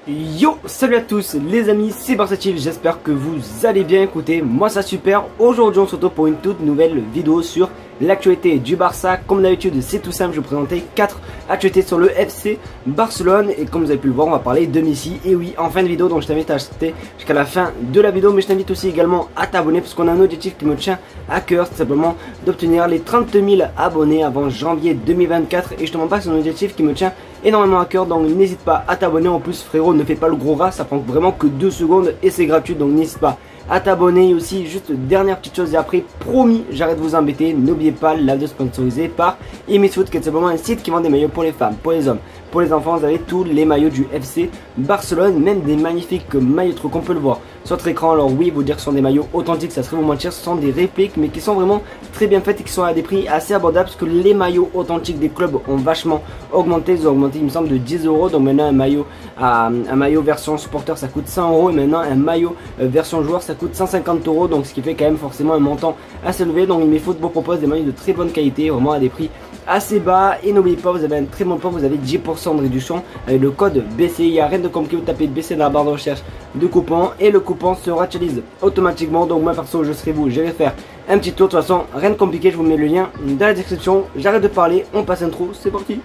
Yo, salut à tous les amis, c'est Barsatif, j'espère que vous allez bien. Écoutez, moi ça super. Aujourd'hui on se retrouve pour une toute nouvelle vidéo sur l'actualité du Barça. Comme d'habitude c'est tout simple, je vais vous présenter 4 actualités sur le FC Barcelone. Et comme vous avez pu le voir, on va parler de Messi. Et oui, en fin de vidéo, donc je t'invite à rester jusqu'à la fin de la vidéo. Mais je t'invite aussi également à t'abonner, parce qu'on a un objectif qui me tient à cœur, c'est simplement d'obtenir les 30 000 abonnés avant janvier 2024. Et je te demande pas que c'est un objectif qui me tient énormément à cœur, donc n'hésite pas à t'abonner. En plus frérot, ne fais pas le gros ras, ça prend vraiment que 2 secondes et c'est gratuit, donc n'hésite pas à t'abonner. Aussi, juste dernière petite chose et après promis j'arrête de vous embêter, n'oubliez pas la vidéo sponsorisée par Emisfoot, qui est simplement un site qui vend des maillots pour les femmes, pour les hommes, pour les enfants. Vous avez tous les maillots du FC Barcelone, même des magnifiques maillots trucs, on peut le voir sur votre écran. Alors oui, vous dire que ce sont des maillots authentiques, ça serait vous mentir, ce sont des répliques mais qui sont vraiment très bien faites et qui sont à des prix assez abordables, parce que les maillots authentiques des clubs ont vachement augmenté. Ils ont augmenté il me semble de 10 €, donc maintenant un maillot version supporter ça coûte 100 € et maintenant un maillot version joueur ça coûte 150 €, donc ce qui fait quand même forcément un montant assez élevé. Donc Emisfoot vous propose des maillots de très bonne qualité, vraiment à des prix assez bas. Et n'oubliez pas, vous avez un très bon plan, vous avez 10% de réduction avec le code BC. Il n'y a rien de compliqué, vous tapez BC dans la barre de recherche de coupons et le coupon se actualise automatiquement. Donc moi perso, je serai vous, je vais faire un petit tour. De toute façon, rien de compliqué, je vous mets le lien dans la description. J'arrête de parler, on passe intro, c'est parti.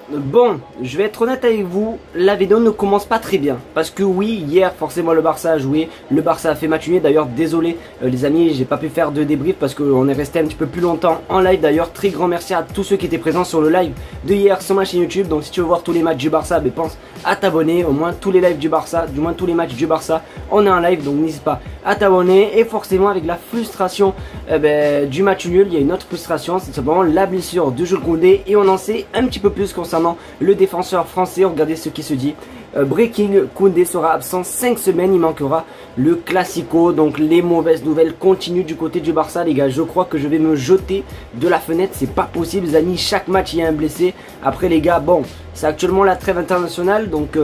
Bon, je vais être honnête avec vous, la vidéo ne commence pas très bien. Parce que oui, hier forcément le Barça a joué, le Barça a fait match nul. D'ailleurs désolé les amis, j'ai pas pu faire de débrief parce qu'on est resté un petit peu plus longtemps en live. D'ailleurs très grand merci à tous ceux qui étaient présents sur le live de hier sur ma chaîne YouTube. Donc si tu veux voir tous les matchs du Barça, ben, pense à t'abonner. Au moins tous les lives du Barça, du moins tous les matchs du Barça, on est en live. Donc n'hésite pas à t'abonner. Et forcément avec la frustration du match nul, il y a une autre frustration, c'est simplement la blessure de Jules Koundé. Et on en sait un petit peu plus concernant le défenseur français. Regardez ce qui se dit. Breaking, Koundé sera absent 5 semaines, il manquera le Classico. Donc les mauvaises nouvelles continuent du côté du Barça les gars. Je crois que je vais me jeter de la fenêtre, c'est pas possible les amis, chaque match il y a un blessé. Après les gars, bon c'est actuellement la trêve internationale, donc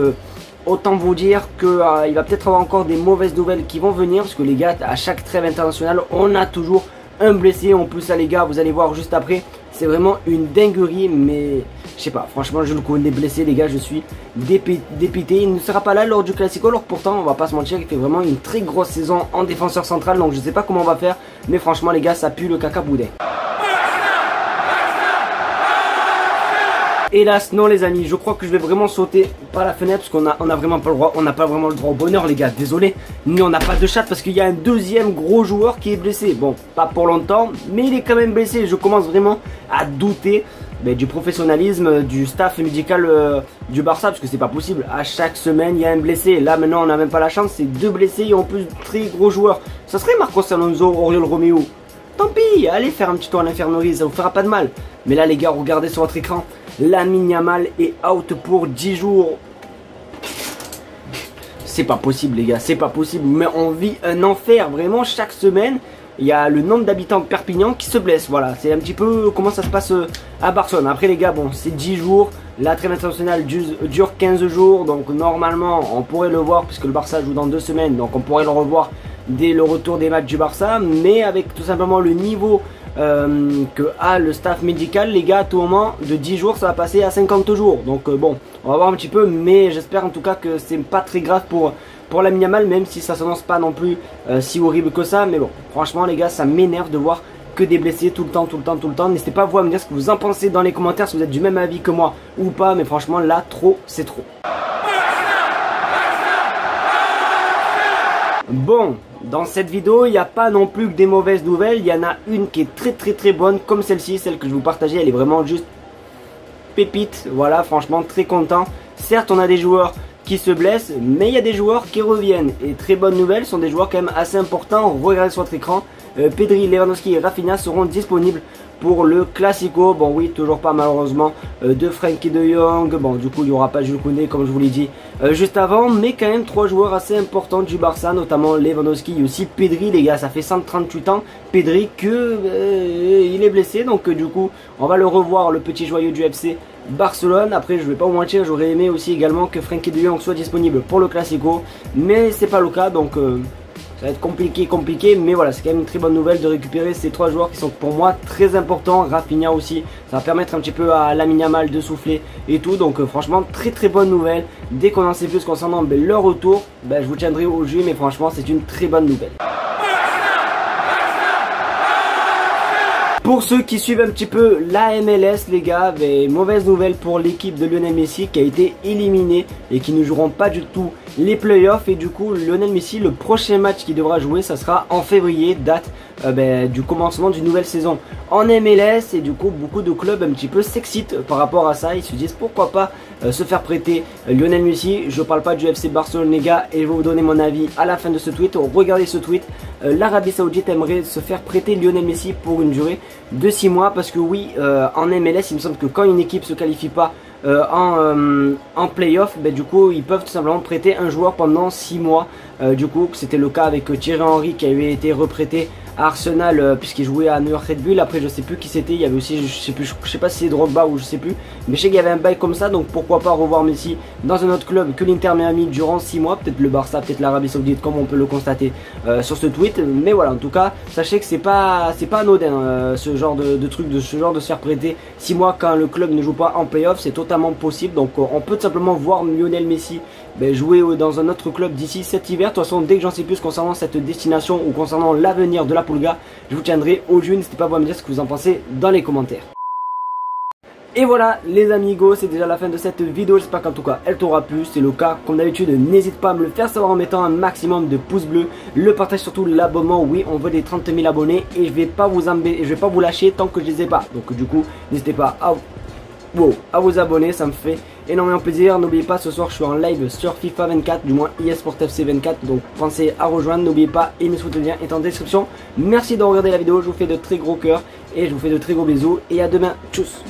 autant vous dire que il va peut-être avoir encore des mauvaises nouvelles qui vont venir, parce que les gars à chaque trêve internationale on a toujours un blessé. En plus ça les gars, vous allez voir juste après, c'est vraiment une dinguerie. Mais je sais pas, franchement je le connais blessé les gars, je suis dépité. Il ne sera pas là lors du Classico, alors pourtant on va pas se mentir, il fait vraiment une très grosse saison en défenseur central. Donc je sais pas comment on va faire, mais franchement les gars ça pue le caca boudin. Hélas non les amis, je crois que je vais vraiment sauter par la fenêtre, parce qu'on a vraiment pas le droit, on n'a pas vraiment le droit au bonheur les gars, désolé. Mais on n'a pas de chat parce qu'il y a un deuxième gros joueur qui est blessé. Bon, pas pour longtemps, mais il est quand même blessé. Je commence vraiment à douter du professionnalisme du staff médical du Barça, parce que c'est pas possible. À chaque semaine il y a un blessé. Là maintenant on n'a même pas la chance, c'est 2 blessés et en plus très gros joueurs. Ça serait Marcos Alonso, Oriol Romeu. Tant pis, allez faire un petit tour à l'infirmerie, ça vous fera pas de mal. Mais là les gars, regardez sur votre écran, Lamine Yamal est out pour 10 jours. C'est pas possible les gars, c'est pas possible. Mais on vit un enfer, vraiment chaque semaine. Il y a le nombre d'habitants de Perpignan qui se blessent. Voilà, c'est un petit peu comment ça se passe à Barcelone. Après les gars, bon c'est 10 jours. La trêve internationale dure 15 jours. Donc normalement on pourrait le voir, puisque le Barça joue dans 2 semaines. Donc on pourrait le revoir dès le retour des matchs du Barça. Mais avec tout simplement le niveau que a le staff médical les gars, à tout moment de 10 jours ça va passer à 50 jours. Donc bon, on va voir un petit peu. Mais j'espère en tout cas que c'est pas très grave pour Lamine Yamal, même si ça s'annonce pas non plus si horrible que ça. Mais bon, franchement les gars, ça m'énerve de voir que des blessés tout le temps. N'hésitez pas vous à me dire ce que vous en pensez dans les commentaires, si vous êtes du même avis que moi ou pas. Mais franchement là, trop c'est trop. Bon, dans cette vidéo il n'y a pas non plus que des mauvaises nouvelles. Il y en a une qui est très bonne, comme celle-ci, celle que je vais vous partager. Elle est vraiment juste pépite. Voilà, franchement très content. Certes on a des joueurs qui se blessent, mais il y a des joueurs qui reviennent. Et très bonne nouvelle, sont des joueurs quand même assez importants. Regardez sur votre écran, Pedri, Lewandowski et Rafinha seront disponibles pour le Classico. Bon oui, toujours pas malheureusement de Frenkie de Jong. Bon du coup il n'y aura pas Jules Koundé comme je vous l'ai dit juste avant. Mais quand même 3 joueurs assez importants du Barça, notamment Lewandowski et aussi Pedri les gars. Ça fait 138 ans Pedri que il est blessé. Donc du coup on va le revoir, le petit joyau du FC Barcelone. Après je vais pas vous mentir, j'aurais aimé aussi également que Frenkie de Jong soit disponible pour le Classico, mais c'est pas le cas. Donc ça va être compliqué, mais voilà, c'est quand même une très bonne nouvelle de récupérer ces 3 joueurs qui sont pour moi très importants. Rafinha aussi, ça va permettre un petit peu à Lamine Yamal de souffler et tout, donc franchement très bonne nouvelle. Dès qu'on en sait plus concernant leur retour, je vous tiendrai au jus, mais franchement c'est une très bonne nouvelle. Pour ceux qui suivent un petit peu la MLS, les gars, mauvaise nouvelle pour l'équipe de Lionel Messi qui a été éliminée et qui ne joueront pas du tout les playoffs. Et du coup, Lionel Messi, le prochain match qu'il devra jouer, ça sera en février, date du commencement d'une nouvelle saison en MLS. Et du coup, beaucoup de clubs un petit peu s'excitent par rapport à ça. Ils se disent pourquoi pas se faire prêter Lionel Messi. Je parle pas du FC Barcelone, les gars, et je vais vous donner mon avis à la fin de ce tweet. Regardez ce tweet. L'Arabie Saoudite aimerait se faire prêter Lionel Messi pour une durée de 6 mois parce que oui, en MLS, il me semble que quand une équipe se qualifie pas en playoff, du coup ils peuvent tout simplement prêter un joueur pendant 6 mois. Du coup c'était le cas avec Thierry Henry qui avait été reprêté à Arsenal puisqu'il jouait à New York Red Bull. Après je sais plus qui c'était, il y avait aussi je sais pas si c'est Drogba ou je sais plus, mais je sais qu'il y avait un bail comme ça, donc pourquoi pas revoir Messi dans un autre club que l'Inter Miami durant 6 mois, peut-être le Barça, peut-être l'Arabie Saoudite comme on peut le constater sur ce tweet. Mais voilà, en tout cas sachez que c'est pas anodin ce genre de truc, de ce genre de se faire prêter 6 mois quand le club ne joue pas en playoff, c'est totalement possible. Donc on peut tout simplement voir Lionel Messi jouer dans un autre club d'ici cet hiver. De toute façon, dès que j'en sais plus concernant cette destination ou concernant l'avenir de la Pulga, je vous tiendrai au jus. N'hésitez pas à me dire ce que vous en pensez dans les commentaires. Et voilà les amigos, c'est déjà la fin de cette vidéo, j'espère qu'en tout cas elle t'aura plu. C'est le cas, comme d'habitude, n'hésite pas à me le faire savoir en mettant un maximum de pouces bleus, le partage, surtout l'abonnement. Oui, on veut des 30 000 abonnés et je vais pas vous lâcher tant que je les ai pas. Donc du coup, n'hésitez pas à vous abonner, ça me fait énormément plaisir. N'oubliez pas, ce soir je suis en live sur FIFA 24, du moins eSport FC 24, donc pensez à rejoindre, n'oubliez pas, et mes soutiens est en description. Merci de regarder la vidéo, je vous fais de très gros cœurs et je vous fais de très gros bisous et à demain, tchuss.